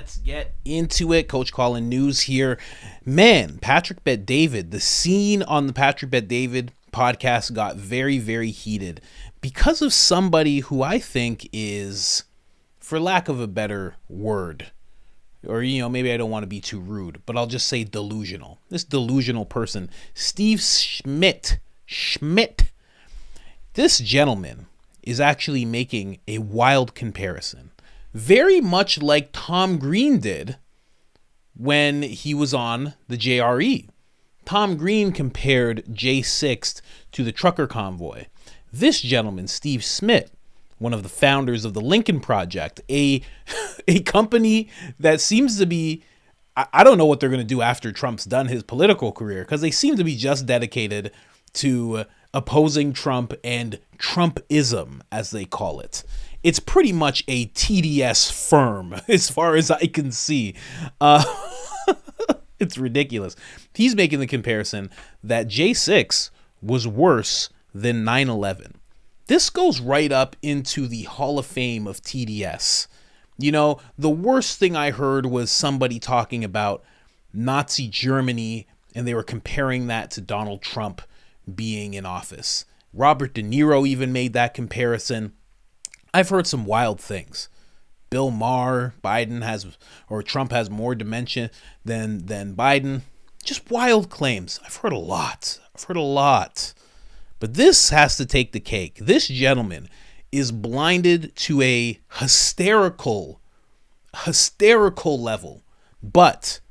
Let's get into it. Coach Colin News here. Man, Patrick Bet-David, the scene on the Patrick Bet-David podcast got very, very heated because of somebody who I think is, for lack of a better word, or, maybe I don't want to be too rude, but I'll just say delusional. This delusional person, Steve Schmidt. This gentleman is actually making a wild comparison. Very much like Tom Green did when he was on the JRE. Tom Green compared J6 to the trucker convoy. This gentleman, Steve Schmidt, one of the founders of the Lincoln Project, a company that seems to be, I don't know what they're going to do after Trump's done his political career, because they seem to be just dedicated to opposing Trump and Trumpism, as they call it. It's pretty much a TDS firm, as far as I can see. It's ridiculous. He's making the comparison that J6 was worse than 9/11. This goes right up into the Hall of Fame of TDS. The worst thing I heard was somebody talking about Nazi Germany, and they were comparing that to Donald Trump being in office. Robert De Niro even made that comparison. I've heard some wild things. Bill Maher, Trump has more dementia than Biden. Just wild claims. I've heard a lot. But this has to take the cake. This gentleman is blinded to a hysterical level. But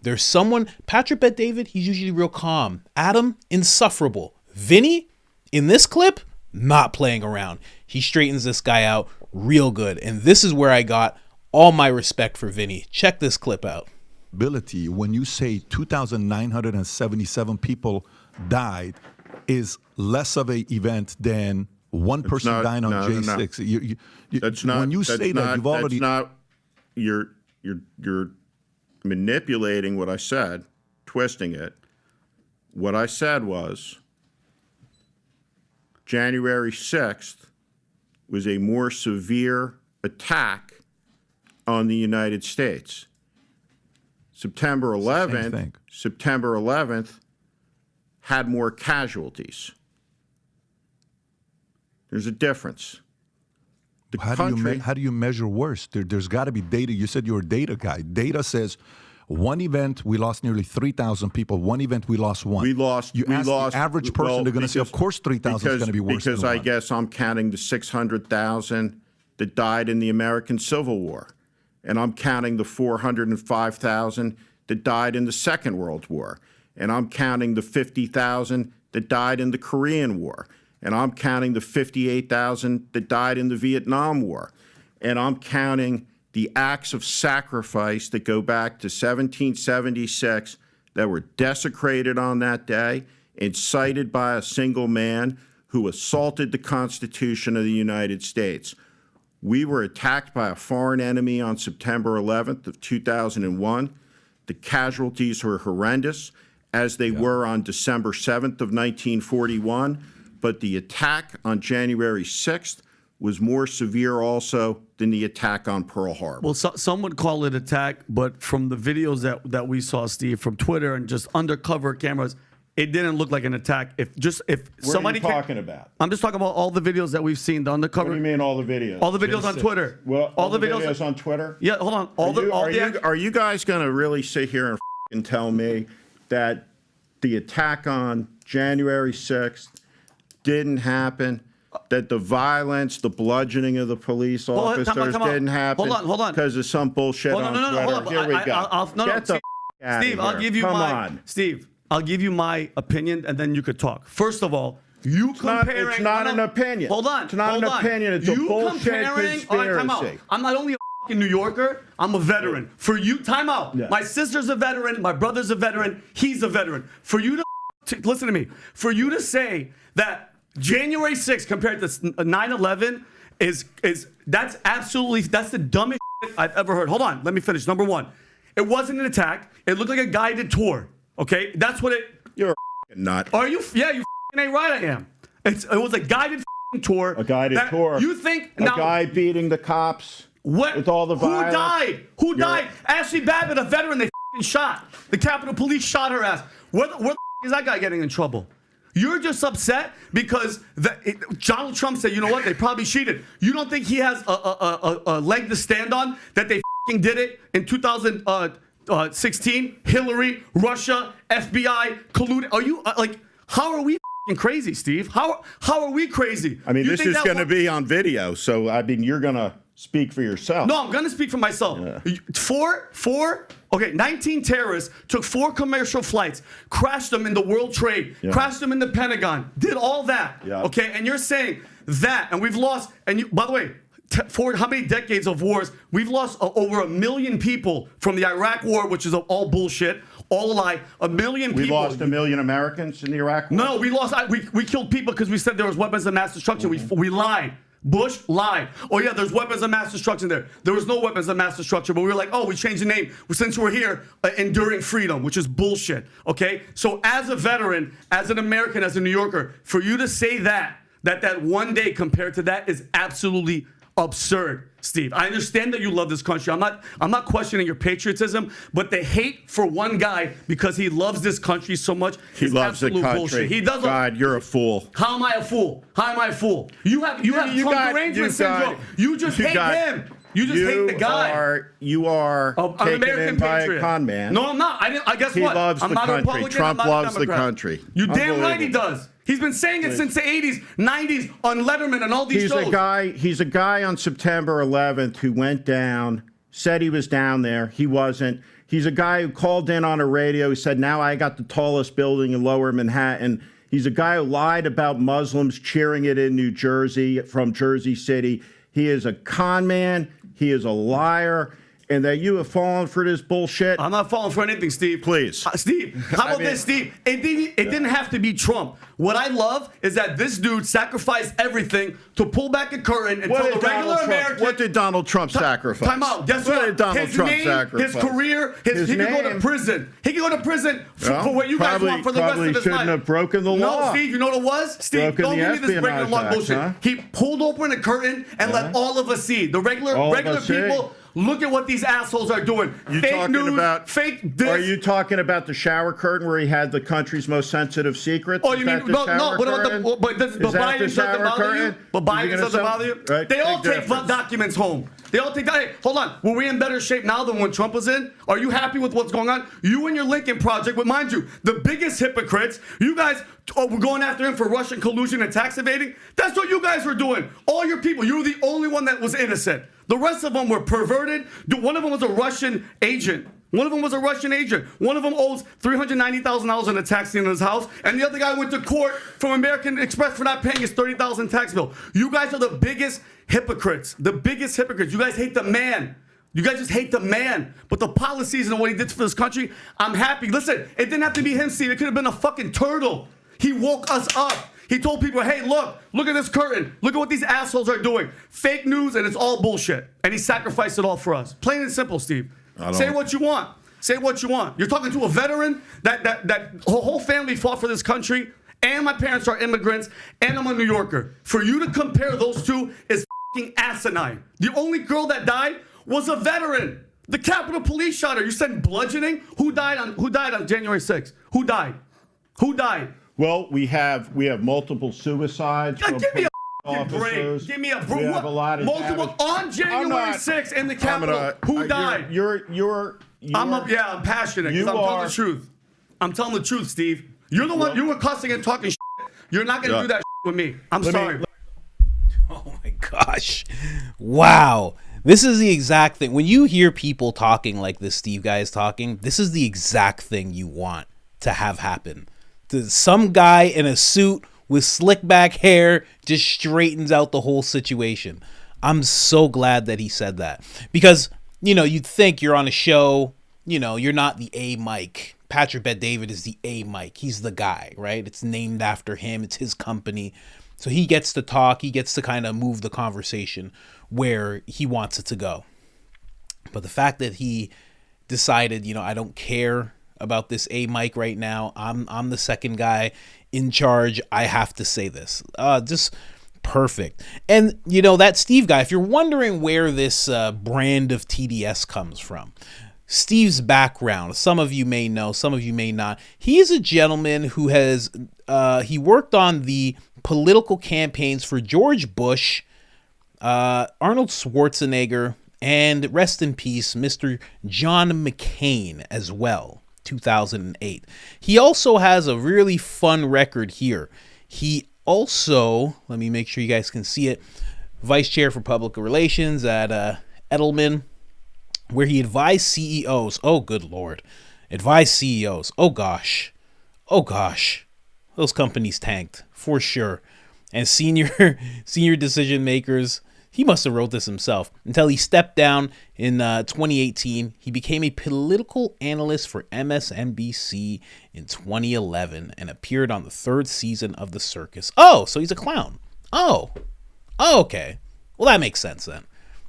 there's someone, Patrick Bet-David, he's usually real calm. Adam, insufferable. Vinny, in this clip, not playing around. He straightens this guy out real good. And this is where I got all my respect for Vinny. Check this clip out. When you say 2,977 people died, is less of an event than one person dying on J6. No. That's not. When you say that, you've already. That's not. You're manipulating what I said, twisting it. What I said was January 6th was a more severe attack on the United States. September 11th had more casualties. There's a difference. How do you measure worse? There's got to be data. You said you're a data guy. Data says one event we lost nearly 3,000 people. One event we lost one. The average person, they're going to say, of course 3,000 is going to be worse because than I one. guess I'm counting the 600,000 that died in the American Civil War, and I'm counting the 405,000 that died in the Second World War, and I'm counting the 50,000 that died in the Korean War, and I'm counting the 58,000 that died in the Vietnam War, and I'm counting the acts of sacrifice that go back to 1776 that were desecrated on that day, incited by a single man who assaulted the Constitution of the United States. We were attacked by a foreign enemy on September 11th of 2001. The casualties were horrendous, as they were on December 7th of 1941. But the attack on January 6th was more severe also than the attack on Pearl Harbor. Well, some would call it attack, but from the videos that we saw, Steve, from Twitter and just undercover cameras, it didn't look like an attack. If somebody what are you talking about? I'm just talking about all the videos that we've seen, the undercover. What do you mean all the videos? All the videos on Twitter. Well, all the videos on Twitter? Yeah, hold on. Are you guys going to really sit here and tell me that the attack on January 6th didn't happen, that the violence, the bludgeoning of the police officers didn't happen hold on. because of some bullshit on Twitter? Here we go. Get the out Steve, of here. Steve, I'll give you my opinion, and then you could talk. First of all, it's not an opinion. Hold on. It's not an opinion. It's a bullshit conspiracy. All right, time out. I'm not only a New Yorker, I'm a veteran. For you, time out. Yeah. My sister's a veteran. My brother's a veteran. He's a veteran. For you to listen to me. For you to say that January 6th compared to 9/11 that's the dumbest shit I've ever heard. Hold on, let me finish. Number one, it wasn't an attack. It looked like a guided tour. Okay, that's what it. You're a nut. Are you? Yeah, you ain't right. I am. It was a guided tour. A guided tour. You think a guy beating the cops What? With all the Who violence. died? Who died? Ashley Babbitt, a veteran, they shot. The Capitol Police shot her ass. Where the is that guy getting in trouble? You're just upset because Donald Trump said, you know what, they probably cheated. You don't think he has a leg to stand on that they did it in 2016? Hillary, Russia, FBI, colluded. Are you like, how are we crazy, Steve? How are we crazy? I mean, this is going to be on video, so I mean, you're going to speak for yourself. No, I'm going to speak for myself. Yeah. 19 terrorists took 4 commercial flights, crashed them in the World Trade, crashed them in the Pentagon, did all that. Yeah. Okay, and you're saying that, and we've lost, and you, by the way, for how many decades of wars, we've lost over 1 million people from the Iraq War, which is all bullshit, all a lie. 1 million people. We lost 1 million Americans in the Iraq War? No, we lost, we killed people because we said there was weapons of mass destruction. We lied. Bush lied. Oh, yeah, there's weapons of mass destruction there. There was no weapons of mass destruction, but we were like, oh, we changed the name since we're here, enduring freedom, which is bullshit, okay? So as a veteran, as an American, as a New Yorker, for you to say that one day compared to that is absolutely absurd, Steve. I understand that you love this country. I'm not questioning your patriotism, but the hate for one guy because he loves this country so much he loves the country. Bullshit. He does. God, you're a fool. How am I a fool? How am I a fool? You have Trump derangement syndrome. You just hate him. You just hate the guy. You are taken in by a con man. No, I'm not. I guess he what? Loves I'm the not country. A Republican. Trump I'm not loves a Democrat. the country. You damn right he does. He's been saying it since the 80s, 90s on Letterman and all these shows. He's a guy on September 11th who went down, said he was down there. He wasn't. He's a guy who called in on a radio. He said, now I got the tallest building in Lower Manhattan. He's a guy who lied about Muslims cheering it in New Jersey from Jersey City. He is a con man. He is a liar. And that you have fallen for this bullshit. I'm not falling for anything, Steve. Please. Steve, how about this, Steve? It didn't have to be Trump. What I love is that this dude sacrificed everything to pull back a curtain and tell the regular American. What did Donald Trump sacrifice? Time out. Guess what? What did Donald Trump sacrifice? His career, he could go to prison. He could go to prison for what you guys want for the rest of his life. Probably shouldn't have broken the law. No, Steve, you know what it was? Steve, don't give me this breaking the law bullshit. Huh? He pulled open a curtain and let all of us see. The regular people. Look at what these assholes are doing. Fake news, fake this. Are you talking about the shower curtain where he had the country's most sensitive secrets? Oh, you mean no? What about the Biden doesn't bother you? But Biden doesn't bother you? Right. They all take documents home. They all take. Hey, hold on. Were we in better shape now than when Trump was in? Are you happy with what's going on? You and your Lincoln Project, but mind you, the biggest hypocrites. You guys were going after him for Russian collusion and tax evading. That's what you guys were doing. All your people. You were the only one that was innocent. The rest of them were perverted. One of them was a Russian agent. One of them owes $390,000 in a tax lien on his house, and the other guy went to court from American Express for not paying his $30,000 tax bill. You guys are the biggest hypocrites. The biggest hypocrites. You guys hate the man. You guys just hate the man. But the policies and what he did for this country, I'm happy. Listen, it didn't have to be him, Steve. It could have been a fucking turtle. He woke us up. He told people, hey, look at this curtain. Look at what these assholes are doing. Fake news, and it's all bullshit. And he sacrificed it all for us. Plain and simple, Steve. Say what you want. Say what you want. You're talking to a veteran that whole family fought for this country, and my parents are immigrants, and I'm a New Yorker. For you to compare those two is fucking asinine. The only girl that died was a veteran. The Capitol Police shot her. You said bludgeoning? Who died on January 6th? Who died? Well, we have multiple suicides. God, give me a break. Give me a break. We have a lot of multiple on January 6th in the Capitol. Who died? I'm passionate because I'm telling the truth. I'm telling the truth, Steve. You're the one. You were cussing and talking shit. You're not gonna do that with me. I'm sorry. Oh my gosh! Wow. This is the exact thing. When you hear people talking like this, Steve guy is talking, this is the exact thing you want to have happen. Some guy in a suit with slick back hair just straightens out the whole situation. I'm so glad that he said that. Because, you'd think you're on a show, you're not the A Mike. Patrick Bet-David is the A Mike. He's the guy, right? It's named after him. It's his company. So he gets to talk. He gets to kind of move the conversation where he wants it to go. But the fact that he decided, I don't care about this A Mike right now. I'm the second guy in charge. I have to say this. Just Perfect. And, you know, that Steve guy, if you're wondering where this brand of TDS comes from, Steve's background, some of you may know, some of you may not. He is a gentleman who has, he worked on the political campaigns for George Bush, Arnold Schwarzenegger, and rest in peace, Mr. John McCain as well, 2008. He also has a really fun record here. He also, let me make sure you guys can see it, vice chair for public relations at Edelman, where he advised CEOs. Oh, good Lord. Advised CEOs. Oh, gosh. Those companies tanked for sure. And senior decision makers, he must have wrote this himself, until he stepped down in 2018. He became a political analyst for MSNBC in 2011 and appeared on the 3rd season of The Circus. Oh, so he's a clown. Oh, okay. Well, that makes sense then.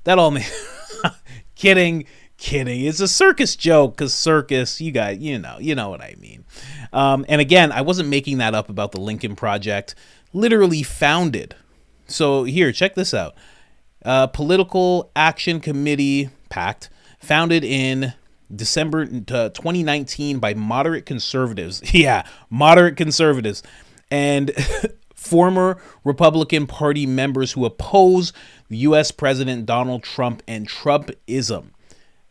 That all makes... Kidding. It's a circus joke, because circus, you guys, you know what I mean. And again, I wasn't making that up about the Lincoln Project. Literally founded. So here, check this out. Political Action Committee, PACT, founded in December 2019 by moderate conservatives. Yeah, moderate conservatives. And former Republican Party members who oppose U.S. President Donald Trump and Trumpism.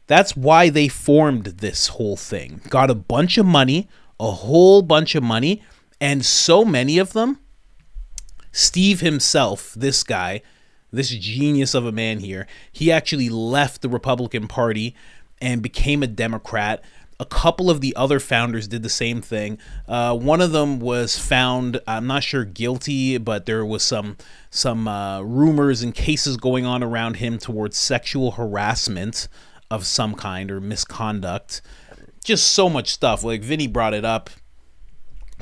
That's why they formed this whole thing. Got a bunch of money, a whole bunch of money, and so many of them, Steve himself, this guy, this genius of a man here, he actually left the Republican Party and became a Democrat. A couple of the other founders did the same thing. One of them was found, I'm not sure guilty, but there was some rumors and cases going on around him towards sexual harassment of some kind or misconduct. Just so much stuff. Like Vinny brought it up.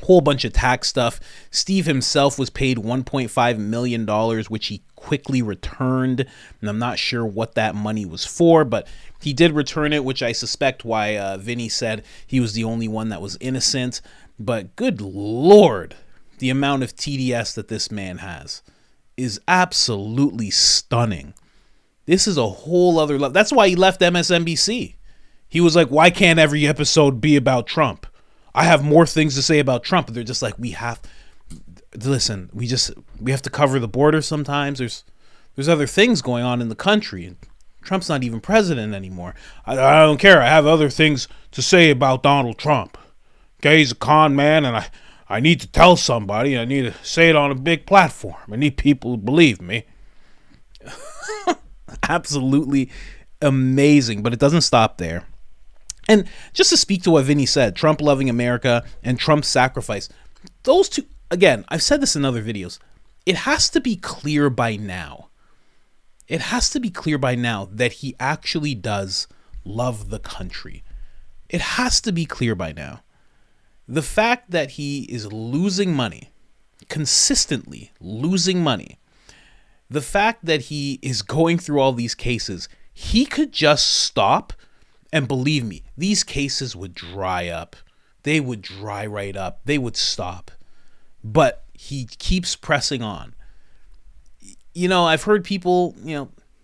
Whole bunch of tax stuff. Steve himself was paid $1.5 million, which he quickly returned. And I'm not sure what that money was for, but he did return it, which I suspect why Vinny said he was the only one that was innocent. But good Lord, the amount of TDS that this man has is absolutely stunning. This is a whole other level. That's why he left MSNBC. He was like, why can't every episode be about Trump? I have more things to say about Trump. And they're just like, we have to cover the border sometimes. There's other things going on in the country. And Trump's not even president anymore. I don't care. I have other things to say about Donald Trump. Okay, he's a con man, and I need to tell somebody. I need to say it on a big platform. I need people to believe me. Absolutely amazing, but it doesn't stop there. And just to speak to what Vinny said, Trump loving America and Trump's sacrifice, those two, again, I've said this in other videos, it has to be clear by now. It has to be clear by now that he actually does love the country. It has to be clear by now. The fact that he is losing money, consistently losing money, the fact that he is going through all these cases, he could just stop, and believe me, these cases would dry up. They would dry right up. They would stop. But he keeps pressing on. You know, I've heard people,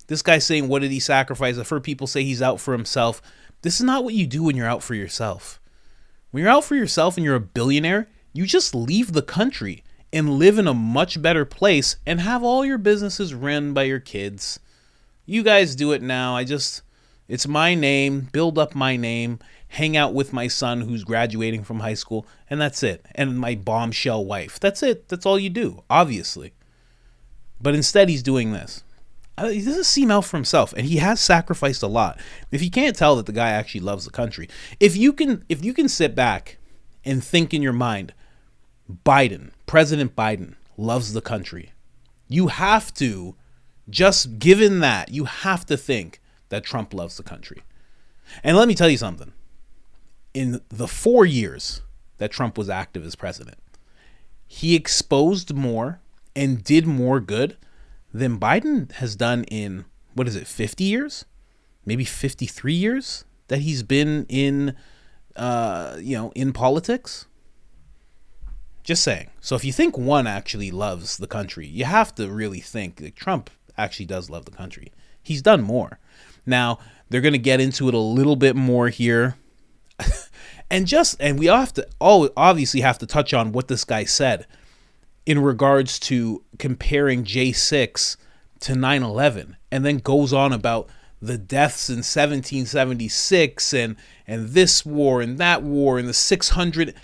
this guy saying, what did he sacrifice? I've heard people say he's out for himself. This is not what you do when you're out for yourself. When you're out for yourself and you're a billionaire, you just leave the country and live in a much better place and have all your businesses run by your kids. You guys do it now. It's my name, build up my name, hang out with my son who's graduating from high school, and that's it. And my bombshell wife. That's it. That's all you do, obviously. But instead, he's doing this. He doesn't seem out for himself, and he has sacrificed a lot. If you can't tell that the guy actually loves the country, if you can sit back and think in your mind, President Biden loves the country, you have to, just given that, you have to think that Trump loves the country. And let me tell you something. In the 4 years that Trump was active as president, he exposed more and did more good than Biden has done in, 50 years? Maybe 53 years that he's been in, in politics? Just saying. So if you think one actually loves the country, you have to really think that Trump actually does love the country. He's done more. Now, they're going to get into it a little bit more here. and we obviously have to touch on what this guy said in regards to comparing J6 to 9/11, and then goes on about the deaths in 1776 and this war and that war and the 600.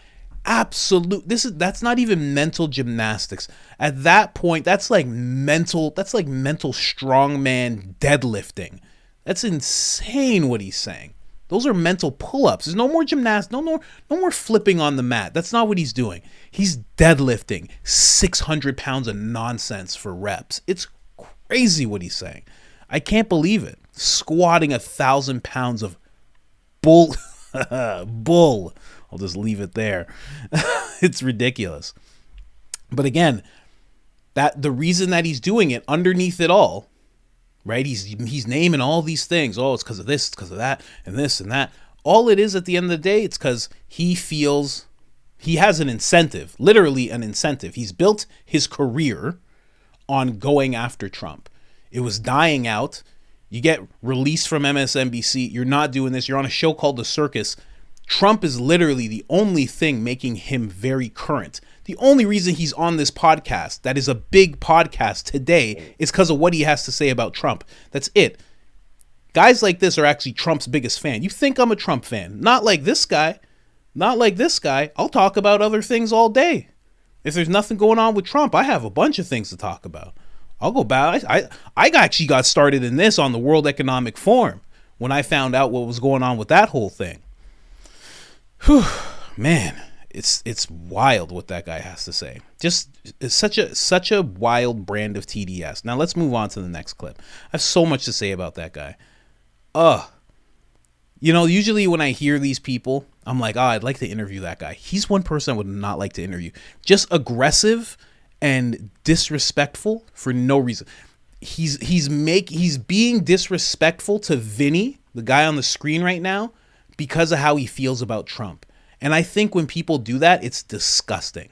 That's not even mental gymnastics. At that point, that's like mental strongman deadlifting. That's insane what he's saying. Those are mental pull-ups. There's no more gymnastics, no more flipping on the mat. That's not what he's doing. He's deadlifting 600 pounds of nonsense for reps. It's crazy what he's saying. I can't believe it. Squatting 1,000 pounds of bull. I'll just leave it there. It's ridiculous. But again, that the reason that he's doing it underneath it all, right? He's naming all these things. Oh, it's because of this, it's because of that, and this and that. All it is at the end of the day, it's because he feels he has an incentive, literally an incentive. He's built his career on going after Trump. It was dying out. You get released from MSNBC. You're not doing this. You're on a show called The Circus. Trump is literally the only thing making him very current. The only reason he's on this podcast, that is a big podcast today, is because of what he has to say about Trump. That's it. Guys like this are actually Trump's biggest fan. You think I'm a Trump fan. Not like this guy. Not like this guy. I'll talk about other things all day. If there's nothing going on with Trump, I have a bunch of things to talk about. I'll go back. I actually got started in this on the World Economic Forum when I found out what was going on with that whole thing. Whew, man, it's wild what that guy has to say. Just it's such a wild brand of TDS. Now let's move on to the next clip. I have so much to say about that guy. Usually when I hear these people, I'm like, I'd like to interview that guy. He's one person I would not like to interview. Just aggressive and disrespectful for no reason. He's being disrespectful to Vinny, the guy on the screen right now, because of how he feels about Trump. And I think when people do that, it's disgusting.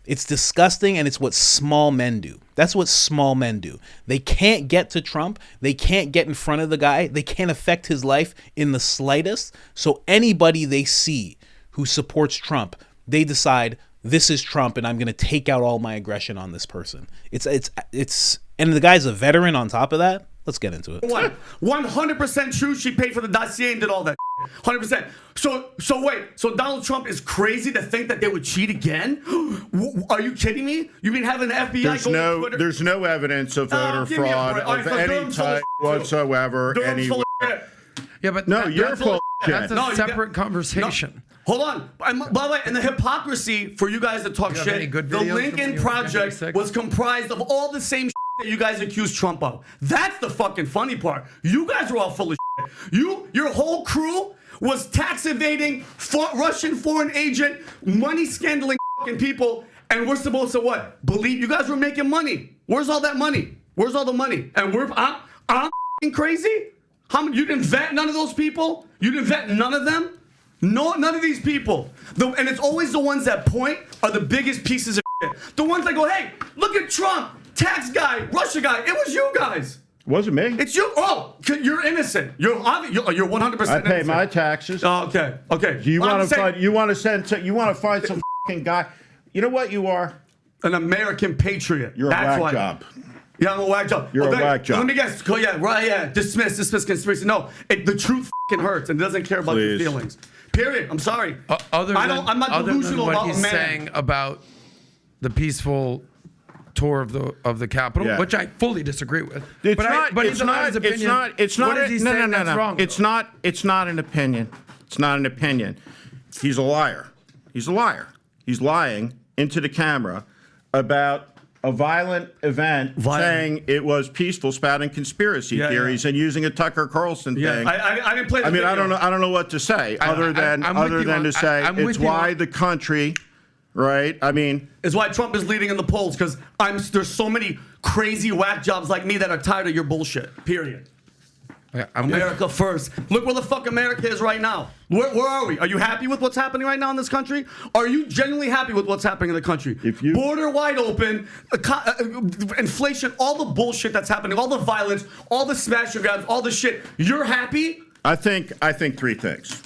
It's disgusting, and it's what small men do. That's what small men do. They can't get to Trump. They can't get in front of the guy. They can't affect his life in the slightest. So anybody they see who supports Trump, they decide, this is Trump, and I'm going to take out all my aggression on this person. It's and the guy's a veteran on top of that. Let's get into it. 100% true. She paid for the dossier and did all that. 100%. So wait. So Donald Trump is crazy to think that they would cheat again? Are you kidding me? You've been having the FBI There's no evidence of voter fraud of any type whatsoever. Anywhere. Yeah, but no, you're full of shit. That's a separate conversation. No. Hold on. By the way, and the hypocrisy for you guys to talk shit, the Lincoln Project was comprised of all the same shit that you guys accused Trump of. That's the fucking funny part. You guys were all full of shit. Your whole crew was tax evading, Russian foreign agent, money scandaling fucking people, and we're supposed to what? Believe you guys were making money. Where's all that money? Where's all the money? And I'm fucking crazy? You didn't vet none of those people? You didn't vet none of them? No, none of these people. And it's always the ones that point are the biggest pieces of shit. The ones that go, hey, look at Trump, tax guy, Russia guy. It was you guys. Wasn't me. It's you. Oh, you're innocent. You're 100% innocent. I pay my taxes. Oh, okay. You want to find some fucking guy. You know what you are? An American patriot. You're a whack job. Yeah, I'm a whack job. You're a whack job. Let me guess. Yeah, right. Yeah. Dismiss conspiracy. No, the truth fucking hurts and doesn't care about your feelings. Period. I'm sorry. I'm not delusional about what he's saying about the peaceful tour of the Capitol, which I fully disagree with. It's not an opinion. It's not an opinion. He's a liar. He's a liar. He's lying into the camera about a violent event, saying it was peaceful, spouting conspiracy theories, and using a Tucker Carlson thing. I didn't play. I mean, I don't know what to say other than to say it's why the country, right? I mean, it's why Trump is leading in the polls because there's so many crazy whack jobs like me that are tired of your bullshit. Period. America first. Look where the fuck America is right now. Where are we? Are you happy with what's happening right now in this country? Are you genuinely happy with what's happening in the country? Border wide open, inflation, all the bullshit that's happening, all the violence, all the smash and grabs, all the shit. You're happy? I think three things.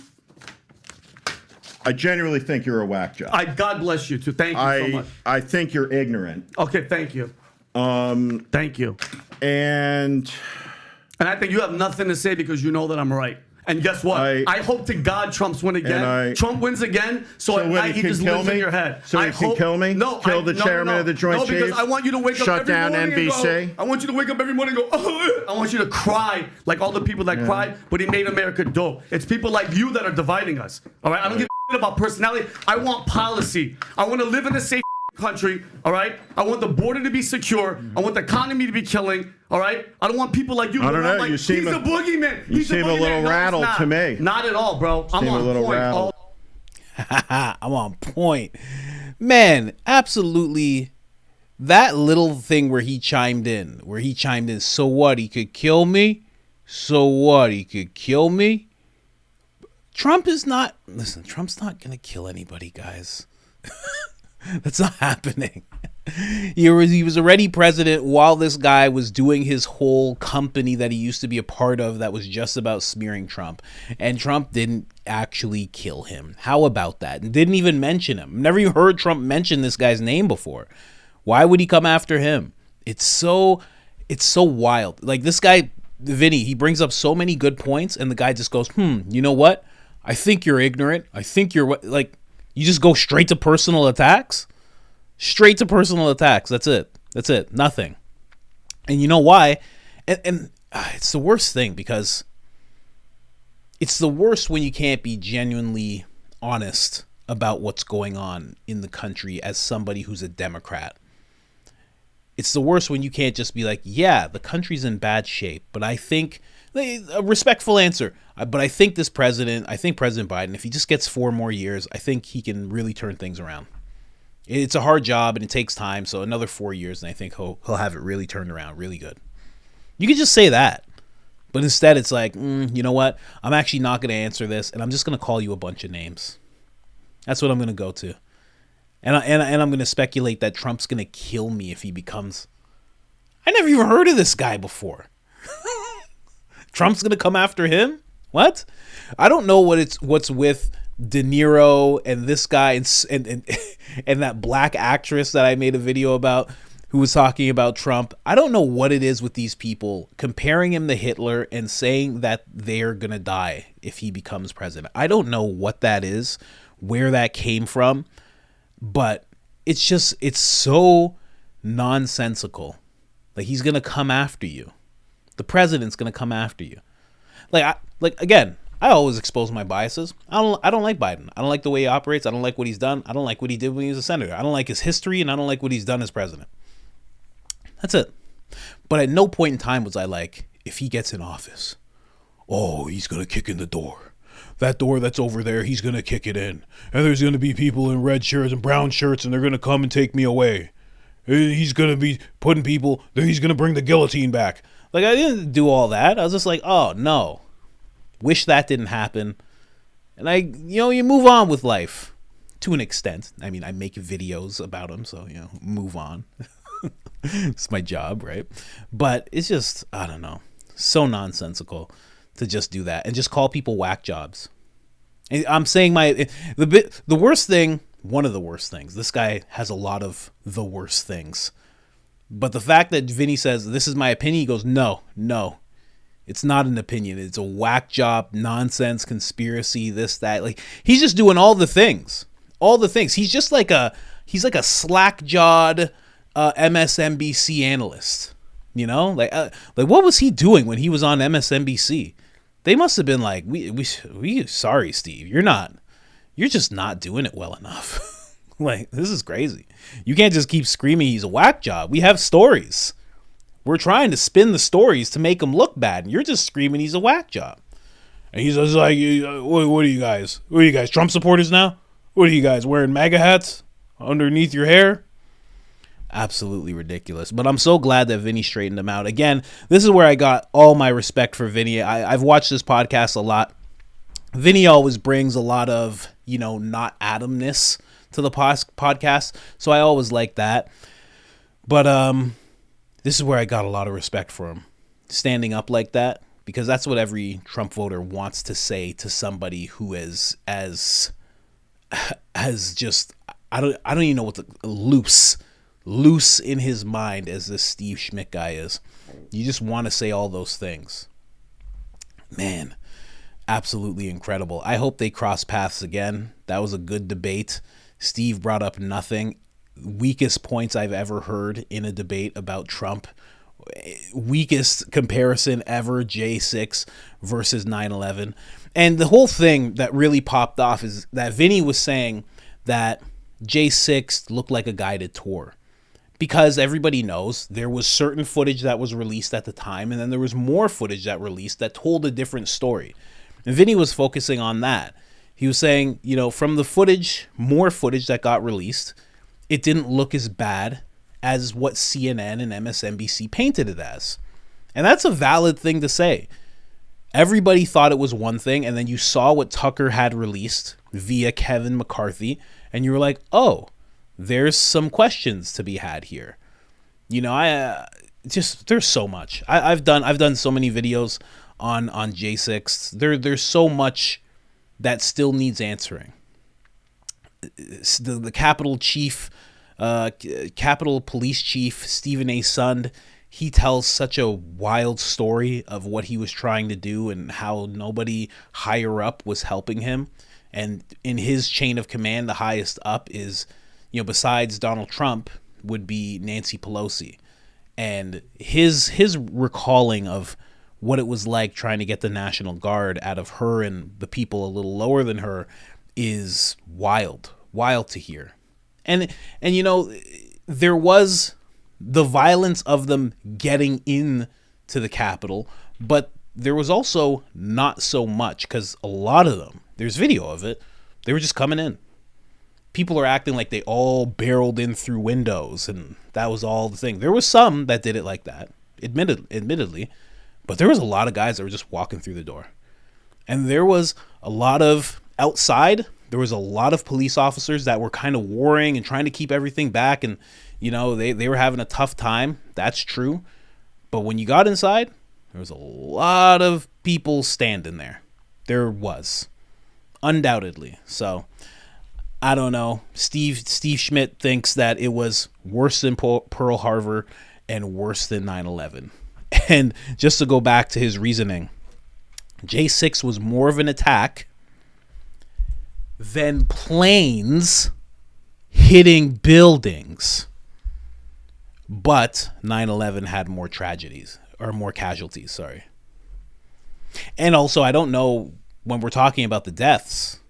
I genuinely think you're a whack job. God bless you too. Thank you so much. I think you're ignorant. Okay, thank you. Thank you. And I think you have nothing to say because you know that I'm right. And guess what? I hope to God Trump's win again. Trump wins again, so at night he just lives in your head. So he can kill me? No, kill the chairman of the Joint Chiefs? No, because I want you to wake up every morning NBC? and go, I want you to wake up every morning and go, oh, I want you to cry like all the people that cried, but he made America dope. It's people like you that are dividing us. All right? I don't give a shit about personality. I want policy. I want to live in a safe country, all right? I want the border to be secure. I want the economy to be killing, all right? I don't want people like you. I don't know. Like, You seem he's a boogeyman. You seem a little rattled to me. Not at all, bro. I'm on point. I'm on point. Man, absolutely. That little thing where he chimed in, so what? He could kill me? So what? He could kill me? Trump's not going to kill anybody, guys. That's not happening. He was already president while this guy was doing his whole company that he used to be a part of that was just about smearing Trump. And Trump didn't actually kill him. How about that? And didn't even mention him. Never even heard Trump mention this guy's name before. Why would he come after him? It's so wild. Like this guy, Vinny, he brings up so many good points and the guy just goes, you know what? I think you're ignorant. I think you're like, you just go straight to personal attacks? Straight to personal attacks. That's it. Nothing. And you know why? And it's the worst thing because it's the worst when you can't be genuinely honest about what's going on in the country as somebody who's a Democrat. It's the worst when you can't just be like, yeah, the country's in bad shape, but I think a respectful answer. But I think President Biden, if he just gets 4 more years, I think he can really turn things around. It's a hard job and it takes time. So another 4 years and I think he'll have it really turned around really good. You could just say that. But instead it's like, you know what? I'm actually not going to answer this and I'm just going to call you a bunch of names. That's what I'm going to go to. And I'm going to speculate that Trump's going to kill me if he becomes... I never even heard of this guy before. Trump's going to come after him? What? I don't know what's with De Niro and this guy and that black actress that I made a video about who was talking about Trump. I don't know what it is with these people comparing him to Hitler and saying that they're going to die if he becomes president. I don't know what that is, where that came from, but it's so nonsensical. Like he's going to come after you. The president's going to come after you. Again, I always expose my biases. I don't like Biden. I don't like the way he operates. I don't like what he's done. I don't like what he did when he was a senator. I don't like his history, and I don't like what he's done as president. That's it. But at no point in time was I like, if he gets in office, oh, he's going to kick in the door. That door that's over there, he's going to kick it in. And there's going to be people in red shirts and brown shirts, and they're going to come and take me away. He's going to be putting people, he's going to bring the guillotine back. Like, I didn't do all that. I was just like, oh, no. Wish that didn't happen. And you move on with life to an extent. I mean, I make videos about him, so, move on. It's my job, right? But it's just, I don't know, so nonsensical to just do that and just call people whack jobs. And I'm saying the worst thing, one of the worst things, this guy has a lot of the worst things. But the fact that Vinny says, this is my opinion, he goes, no, it's not an opinion. It's a whack job, nonsense, conspiracy, this, that. Like, he's just doing all the things. He's just like a slack-jawed MSNBC analyst, like what was he doing when he was on MSNBC? They must have been like, we sorry, Steve, you're just not doing it well enough. Like, this is crazy. You can't just keep screaming he's a whack job. We have stories. We're trying to spin the stories to make him look bad, and you're just screaming he's a whack job. And he's just like, what are you guys? What are you guys, Trump supporters now? What are you guys, wearing MAGA hats underneath your hair? Absolutely ridiculous. But I'm so glad that Vinny straightened him out. Again, this is where I got all my respect for Vinny. I've watched this podcast a lot. Vinny always brings a lot of, not Adamness to the podcast. So I always like that. But this is where I got a lot of respect for him. Standing up like that. Because that's what every Trump voter wants to say to somebody who is as just, I don't even know what the loose in his mind as this Steve Schmidt guy is. You just want to say all those things. Man, absolutely incredible. I hope they cross paths again. That was a good debate. Steve brought up nothing. Weakest points I've ever heard in a debate about Trump. Weakest comparison ever, J6 versus 9/11. And the whole thing that really popped off is that Vinny was saying that J6 looked like a guided tour. Because everybody knows there was certain footage that was released at the time, and then there was more footage that released that told a different story. And Vinny was focusing on that. He was saying, from the footage, more footage that got released, it didn't look as bad as what CNN and MSNBC painted it as. And that's a valid thing to say. Everybody thought it was one thing, and then you saw what Tucker had released via Kevin McCarthy, and you were like, oh, there's some questions to be had here. There's so much. I've done so many videos on J6. There's so much that still needs answering. The Capitol Police Chief Stephen A. Sund, he tells such a wild story of what he was trying to do and how nobody higher up was helping him. And in his chain of command, the highest up is, besides Donald Trump, would be Nancy Pelosi. And his recalling of what it was like trying to get the National Guard out of her and the people a little lower than her is wild to hear. And there was the violence of them getting in to the Capitol, but there was also not so much, because a lot of them, there's video of it, they were just coming in. People are acting like they all barreled in through windows, and that was all the thing. There was some that did it like that, admittedly, but there was a lot of guys that were just walking through the door. And there was a lot of outside, there was a lot of police officers that were kind of warring and trying to keep everything back, and they were having a tough time. That's true. But when you got inside, there was a lot of people standing there. There was, undoubtedly. So I don't know. Steve Schmidt thinks that it was worse than Pearl Harbor and worse than 9/11. And just to go back to his reasoning, J6 was more of an attack than planes hitting buildings. But 9/11 had more tragedies, or more casualties, sorry. And also, I don't know, when we're talking about the deaths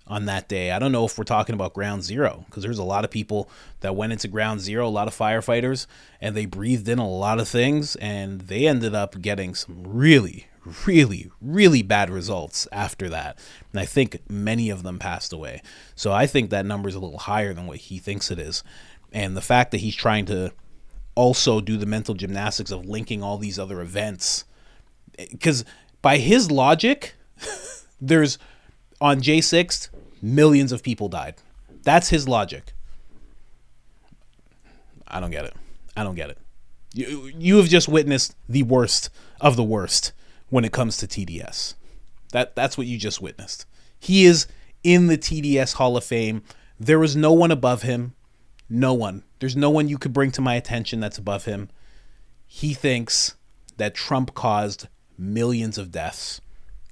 on that day, I don't know if we're talking about Ground Zero, because there's a lot of people that went into Ground Zero, a lot of firefighters, and they breathed in a lot of things, and they ended up getting some really, really, really bad results after that. And I think many of them passed away. So I think that number is a little higher than what he thinks it is. And the fact that he's trying to also do the mental gymnastics of linking all these other events, because by his logic, there's, on J6, millions of people died. That's his logic. I don't get it. You have just witnessed the worst of the worst when it comes to TDS. That's what you just witnessed. He is in the TDS Hall of Fame. There was no one above him. No one. There's no one you could bring to my attention that's above him. He thinks that Trump caused millions of deaths.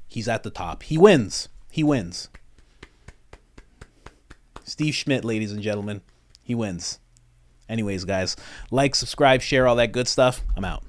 He's at the top. He wins. Steve Schmidt, ladies and gentlemen, he wins. Anyways, guys, like, subscribe, share, all that good stuff. I'm out.